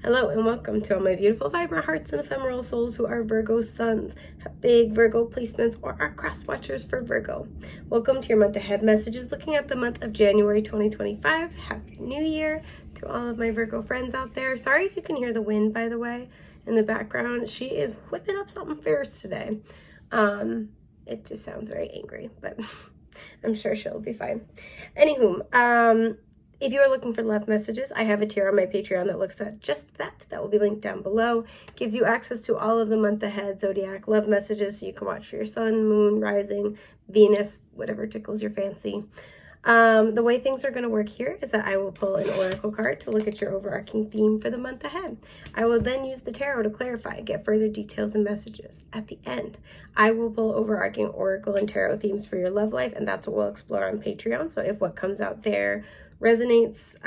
Hello and welcome to all my beautiful, vibrant hearts and ephemeral souls who are Virgo suns, have big Virgo placements, or are cross watchers for Virgo. Welcome to your month ahead messages looking at the month of January 2025. Happy New Year to all of my Virgo friends out there. Sorry if you can hear the wind, by the way, in the background. She is whipping up something fierce today. It just sounds very angry, but I'm sure she'll be fine. Anywho, if you are looking for love messages, I have a tier on my Patreon that looks at just that. That will be linked down below. Gives you access to all of the month ahead zodiac love messages so you can watch for your sun, moon, rising, Venus, whatever tickles your fancy. The way things are going to work here is that I will pull an oracle card to look at your overarching theme for the month ahead. I will then use the tarot to clarify, get further details and messages. At the end, I will pull overarching oracle and tarot themes for your love life, and that's what we'll explore on Patreon. So if what comes out there resonates,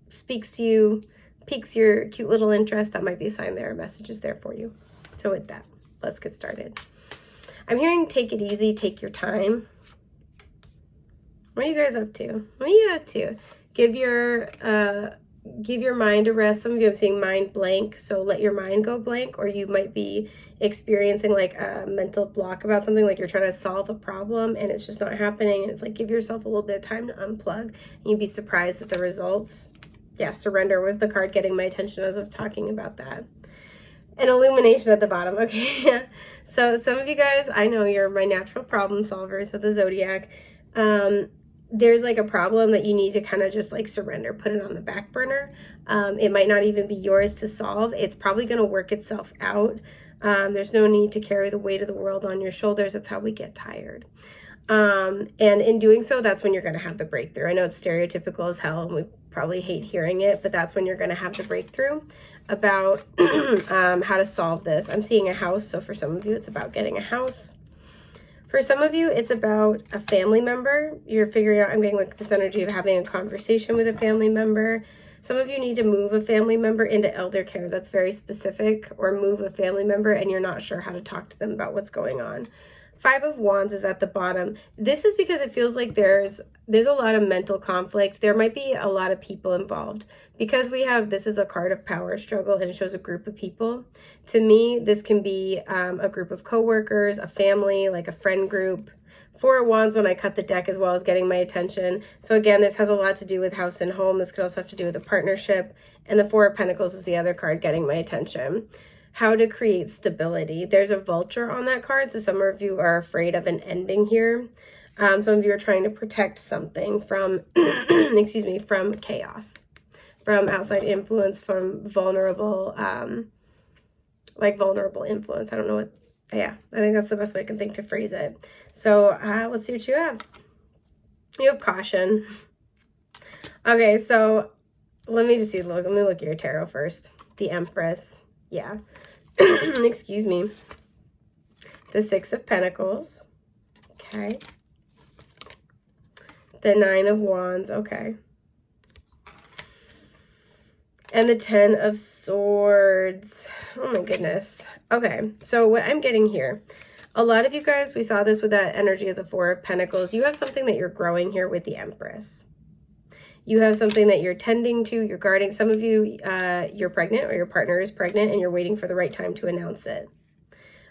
speaks to you, piques your cute little interest, that might be a sign there are messages there for you. So with that, let's get started. I'm hearing take it easy, take your time. What are you guys up to? What are you up to? Give your mind a rest. Some of you I'm seeing mind blank, so let your mind go blank, or you might be experiencing like a mental block about something, like you're trying to solve a problem and it's just not happening, and it's like give yourself a little bit of time to unplug and you'd be surprised at the results. Yeah, surrender was the card getting my attention as I was talking about that. An illumination at the bottom. Okay. Yeah. So some of you guys, I know you're my natural problem solvers of the zodiac. There's like a problem that you need to kind of just like surrender, put it on the back burner. It might not even be yours to solve. It's probably going to work itself out. There's no need to carry the weight of the world on your shoulders. That's how we get tired. And in doing so, that's when you're going to have the breakthrough. I know it's stereotypical as hell and we probably hate hearing it, but that's when you're going to have the breakthrough about how to solve this. I'm seeing a house. So for some of you, it's about getting a house. For some of you, it's about a family member. You're figuring out, I'm getting like this energy of having a conversation with a family member. Some of you need to move a family member into elder care. That's very specific. Or move a family member and you're not sure how to talk to them about what's going on. 5 of Wands is at the bottom. This is because it feels like there's a lot of mental conflict. There might be a lot of people involved. Because this is a card of power struggle and it shows a group of people. To me, this can be a group of coworkers, a family, like a friend group. 4 of Wands when I cut the deck as well as getting my attention. So again, this has a lot to do with house and home. This could also have to do with a partnership. And the 4 of Pentacles is the other card getting my attention. How to create stability. There's a vulture on that card, so some of you are afraid of an ending here. Some of you are trying to protect something from, from chaos, from outside influence, from vulnerable influence. I don't know what, yeah, I think that's the best way I can think to phrase it. So let's see what you have. You have caution. Okay, so let me look at your tarot first. The Empress. Yeah. Excuse me. The 6 of Pentacles. Okay. The 9 of Wands. Okay. And the 10 of Swords. Oh my goodness. Okay. So what I'm getting here, a lot of you guys, we saw this with that energy of the 4 of Pentacles. You have something that you're growing here with the Empress. You have something that you're tending to, you're guarding. Some of you, you're pregnant or your partner is pregnant and you're waiting for the right time to announce it.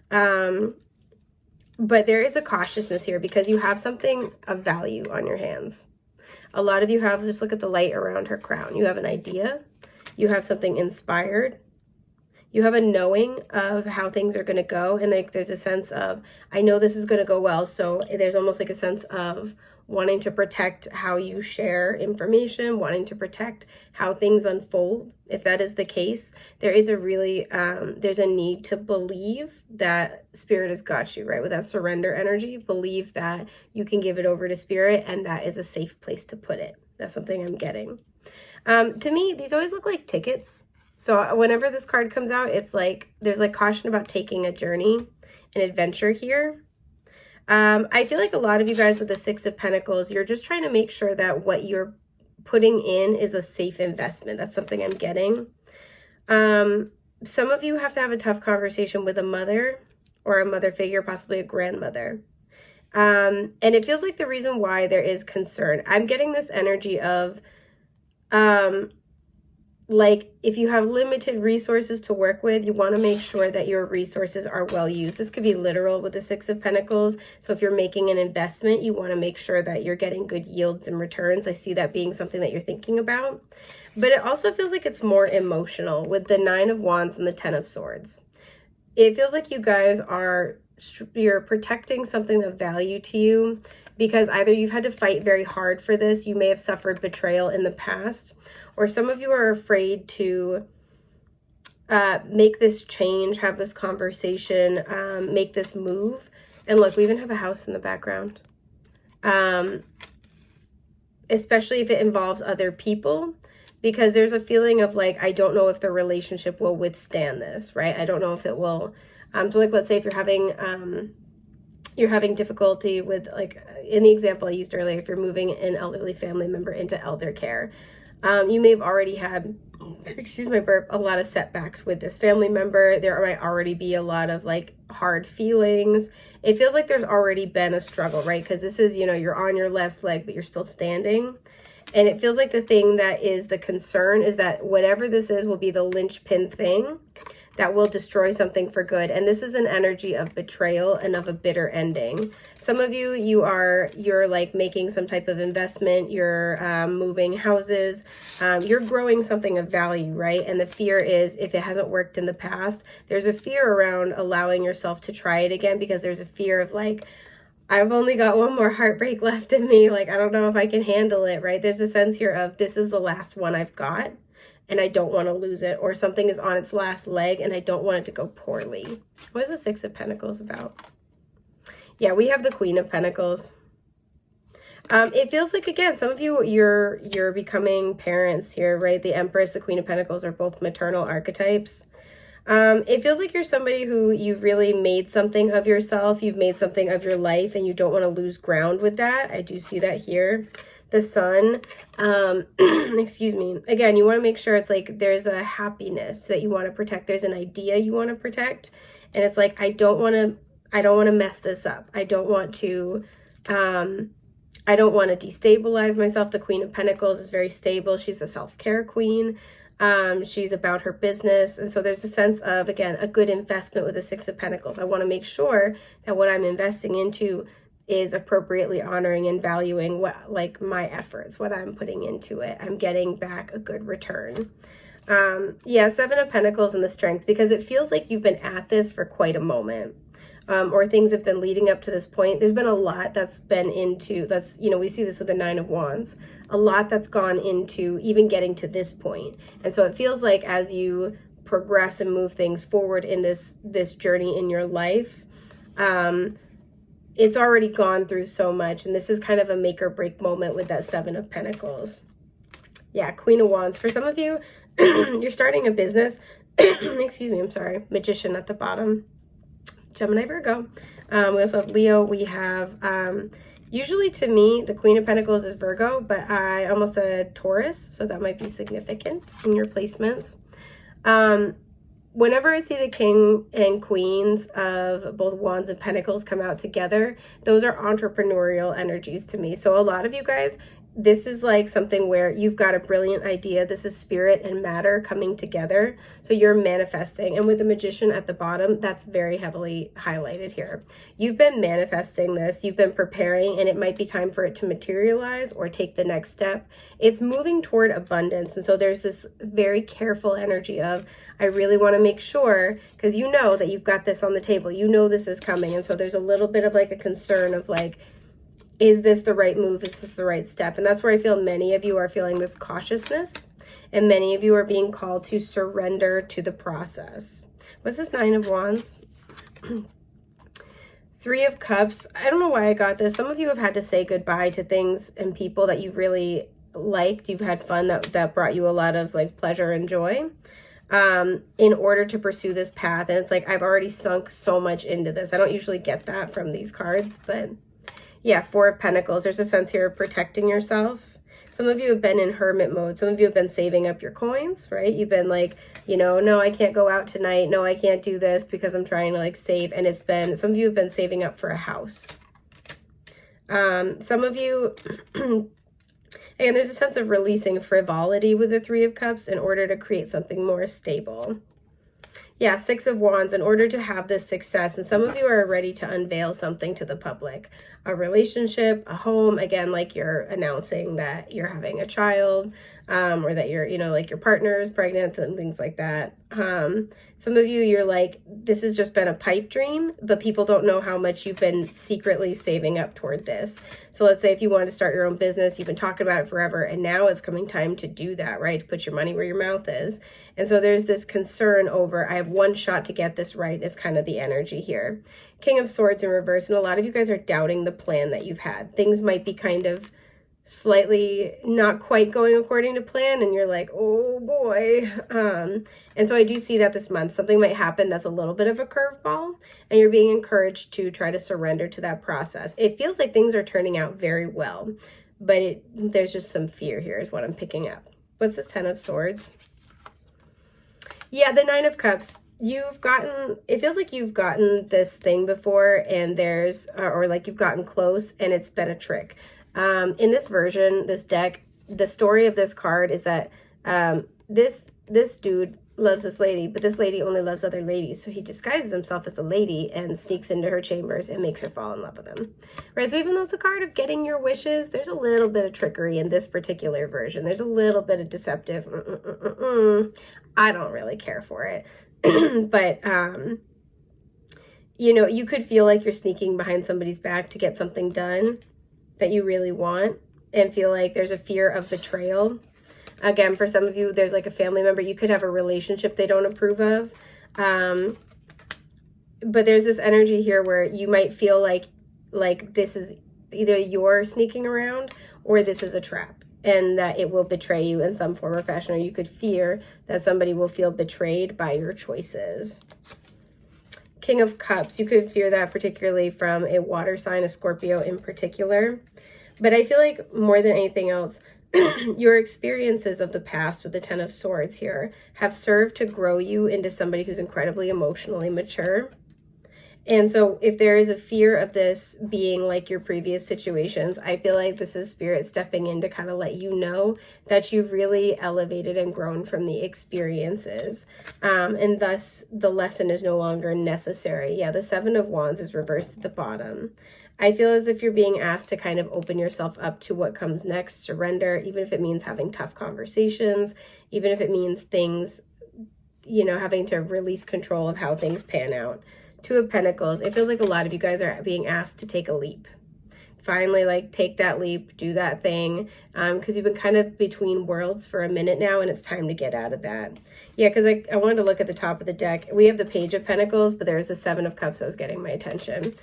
But there is a cautiousness here because you have something of value on your hands. A lot of you have, just look at the light around her crown. You have an idea. You have something inspired. You have a knowing of how things are going to go. And like there's a sense of, I know this is going to go well. So there's almost like a sense of wanting to protect how you share information, wanting to protect how things unfold. If that is the case, there is a really, there's a need to believe that Spirit has got you, right? With that surrender energy, believe that you can give it over to Spirit and that is a safe place to put it. That's something I'm getting. To me, these always look like tickets. So whenever this card comes out, it's like, there's like caution about taking a journey, an adventure here. I feel like a lot of you guys with the 6 of Pentacles, you're just trying to make sure that what you're putting in is a safe investment. That's something I'm getting. Some of you have to have a tough conversation with a mother or a mother figure, possibly a grandmother. And it feels like the reason why there is concern. I'm getting this energy of like if you have limited resources to work with, you want to make sure that your resources are well used. This could be literal with the Six of Pentacles. So if you're making an investment, you want to make sure that you're getting good yields and returns. I see that being something that you're thinking about. But it also feels like it's more emotional with the Nine of Wands and the Ten of Swords. It feels like you guys you're protecting something of value to you, because either you've had to fight very hard for this, you may have suffered betrayal in the past, or some of you are afraid to make this change, have this conversation, make this move. And look, we even have a house in the background. Especially if it involves other people, because there's a feeling of like, I don't know if the relationship will withstand this, right? I don't know if it will. So like, let's say if you're having difficulty with, like in the example I used earlier, if you're moving an elderly family member into elder care, you may have already had, excuse my burp, a lot of setbacks with this family member. There might already be a lot of like hard feelings. It feels like there's already been a struggle, right? Because this is, you know, you're on your last leg, but you're still standing. And it feels like the thing that is the concern is that whatever this is will be the linchpin thing that will destroy something for good. And this is an energy of betrayal and of a bitter ending. Some of you, you're like making some type of investment, you're moving houses, you're growing something of value, right? And the fear is, if it hasn't worked in the past, there's a fear around allowing yourself to try it again, because there's a fear of like, I've only got one more heartbreak left in me. Like, I don't know if I can handle it, right? There's a sense here of, this is the last one I've got and I don't want to lose it, or something is on its last leg and I don't want it to go poorly. What is the Six of Pentacles about? Yeah, we have the Queen of Pentacles. It feels like, again, some of you, you're becoming parents here, right? The Empress, the Queen of Pentacles are both maternal archetypes. It feels like you're somebody who you've really made something of yourself. You've made something of your life and you don't want to lose ground with that. I do see that here. The Sun, excuse me. Again, you want to make sure it's like there's a happiness that you want to protect. There's an idea you want to protect. And it's like, I don't want to mess this up. I don't want to destabilize myself. The Queen of Pentacles is very stable. She's a self-care queen. She's about her business. And so there's a sense of, again, a good investment with the Six of Pentacles. I want to make sure that what I'm investing into is appropriately honoring and valuing what, like, my efforts, what I'm putting into it. I'm getting back a good return. Yeah, Seven of Pentacles and the Strength, because it feels like you've been at this for quite a moment. Or things have been leading up to this point. There's been a lot that's been into, we see this with the Nine of Wands, a lot that's gone into even getting to this point. And so it feels like as you progress and move things forward in this journey in your life, it's already gone through so much. And this is kind of a make or break moment with that Seven of Pentacles. Yeah, Queen of Wands. For some of you, you're starting a business. Excuse me, I'm sorry. Magician at the bottom. Gemini, Virgo. We also have Leo. We have, usually to me, the Queen of Pentacles is Virgo, but I almost said Taurus, so that might be significant in your placements. Whenever I see the King and Queens of both Wands and Pentacles come out together, those are entrepreneurial energies to me. So a lot of you guys, this is like something where you've got a brilliant idea. This is spirit and matter coming together. So you're manifesting. And with the Magician at the bottom, that's very heavily highlighted here. You've been manifesting this. You've been preparing, and it might be time for it to materialize or take the next step. It's moving toward abundance. And so there's this very careful energy of, I really want to make sure, because you know that you've got this on the table. You know this is coming. And so there's a little bit of like a concern of like, is this the right move? Is this the right step? And that's where I feel many of you are feeling this cautiousness, and many of you are being called to surrender to the process. What's this Nine of Wands? Three of Cups. I don't know why I got this. Some of you have had to say goodbye to things and people that you've really liked. You've had fun that brought you a lot of like pleasure and joy in order to pursue this path. And it's like, I've already sunk so much into this. I don't usually get that from these cards, but yeah, Four of Pentacles. There's a sense here of protecting yourself. Some of you have been in hermit mode. Some of you have been saving up your coins, right? You've been like, no, I can't go out tonight. No, I can't do this because I'm trying to like save. And some of you have been saving up for a house. Some of you, And there's a sense of releasing frivolity with the Three of Cups in order to create something more stable. Yeah, Six of Wands, in order to have this success, and some of you are ready to unveil something to the public, a relationship, a home, again, like you're announcing that you're having a child, or that you're, like your partner is pregnant and things like that. Some of you, you're like, this has just been a pipe dream, but people don't know how much you've been secretly saving up toward this. So let's say if you want to start your own business, you've been talking about it forever, and now it's coming time to do that, right? To put your money where your mouth is. And so there's this concern over, I have one shot to get this right, is kind of the energy here. King of Swords in reverse, and a lot of you guys are doubting the plan that you've had. Things might be kind of slightly not quite going according to plan, and you're like, oh boy. And so I do see that this month something might happen that's a little bit of a curveball, and you're being encouraged to try to surrender to that process. It feels like things are turning out very well, but there's just some fear here is what I'm picking up. What's this Ten of Swords? Yeah, the Nine of Cups. It feels like you've gotten this thing before, and or like you've gotten close and it's been a trick. In this version, this deck, the story of this card is that this dude loves this lady, but this lady only loves other ladies. So he disguises himself as a lady and sneaks into her chambers and makes her fall in love with him. Right? So even though it's a card of getting your wishes, there's a little bit of trickery in this particular version. There's a little bit of deceptive. I don't really care for it. But, you could feel like you're sneaking behind somebody's back to get something done that you really want, and feel like there's a fear of betrayal. Again, for some of you, there's like a family member. You could have a relationship they don't approve of. But there's this energy here where you might feel like this is either you're sneaking around or this is a trap, and that it will betray you in some form or fashion, or you could fear that somebody will feel betrayed by your choices. King of Cups, you could fear that particularly from a water sign, a Scorpio in particular. But I feel like more than anything else, your experiences of the past with the Ten of Swords here have served to grow you into somebody who's incredibly emotionally mature. And so if there is a fear of this being like your previous situations, I feel like this is Spirit stepping in to kind of let you know that you've really elevated and grown from the experiences. And thus the lesson is no longer necessary. Yeah, the Seven of Wands is reversed at the bottom. I feel as if you're being asked to kind of open yourself up to what comes next, surrender, even if it means having tough conversations, even if it means things, having to release control of how things pan out. Two of Pentacles. It feels like a lot of you guys are being asked to take a leap. Finally, take that leap, do that thing, because you've been kind of between worlds for a minute now, and it's time to get out of that. Yeah, because I wanted to look at the top of the deck. We have the Page of Pentacles, but there's the Seven of Cups that was getting my attention.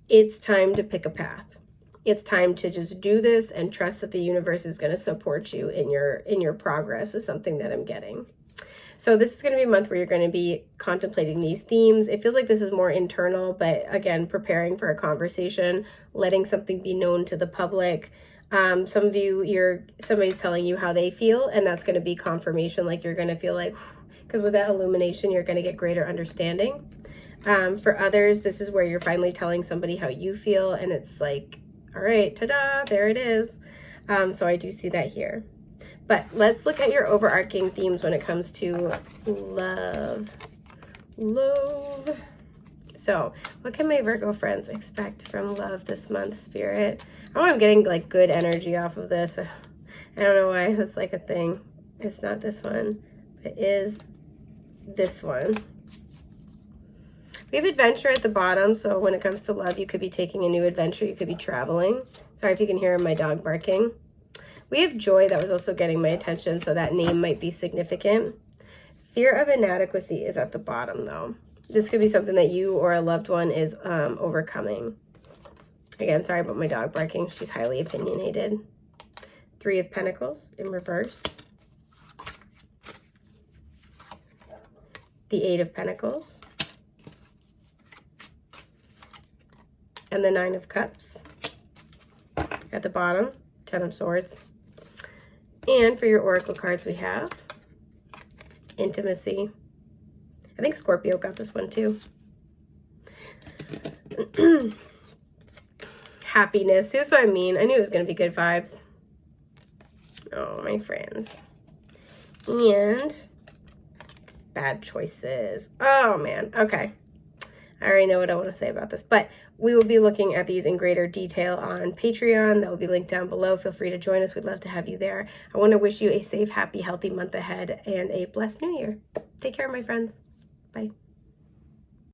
It's time to pick a path. It's time to just do this and trust that the universe is going to support you in your progress is something that I'm getting. So this is going to be a month where you're going to be contemplating these themes. It feels like this is more internal, but again, preparing for a conversation, letting something be known to the public. Some of you, somebody's telling you how they feel, and that's going to be confirmation. Like you're going to feel like, because with that illumination, you're going to get greater understanding. For others, this is where you're finally telling somebody how you feel, and it's like, all right, ta-da, there it is. So I do see that here. But let's look at your overarching themes when it comes to love. So what can my Virgo friends expect from love this month, Spirit? I know I'm getting good energy off of this. I don't know why that's like a thing. It's not this one. It is this one. We have adventure at the bottom. So when it comes to love, you could be taking a new adventure. You could be traveling. Sorry if you can hear my dog barking. We have joy that was also getting my attention, so that name might be significant. Fear of inadequacy is at the bottom, though. This could be something that you or a loved one is overcoming. Again, sorry about my dog barking. She's highly opinionated. Three of Pentacles in reverse. The Eight of Pentacles. And the Nine of Cups at the bottom. Ten of Swords. And for your oracle cards, we have intimacy. I think Scorpio got this one too. Happiness. See, that's what I mean. I knew it was going to be good vibes. Oh, my friends. And bad choices. Oh, man. Okay. I already know what I want to say about this, but we will be looking at these in greater detail on Patreon. That will be linked down below. Feel free to join us. We'd love to have you there. I want to wish you a safe, happy, healthy month ahead and a blessed new year. Take care, my friends. Bye.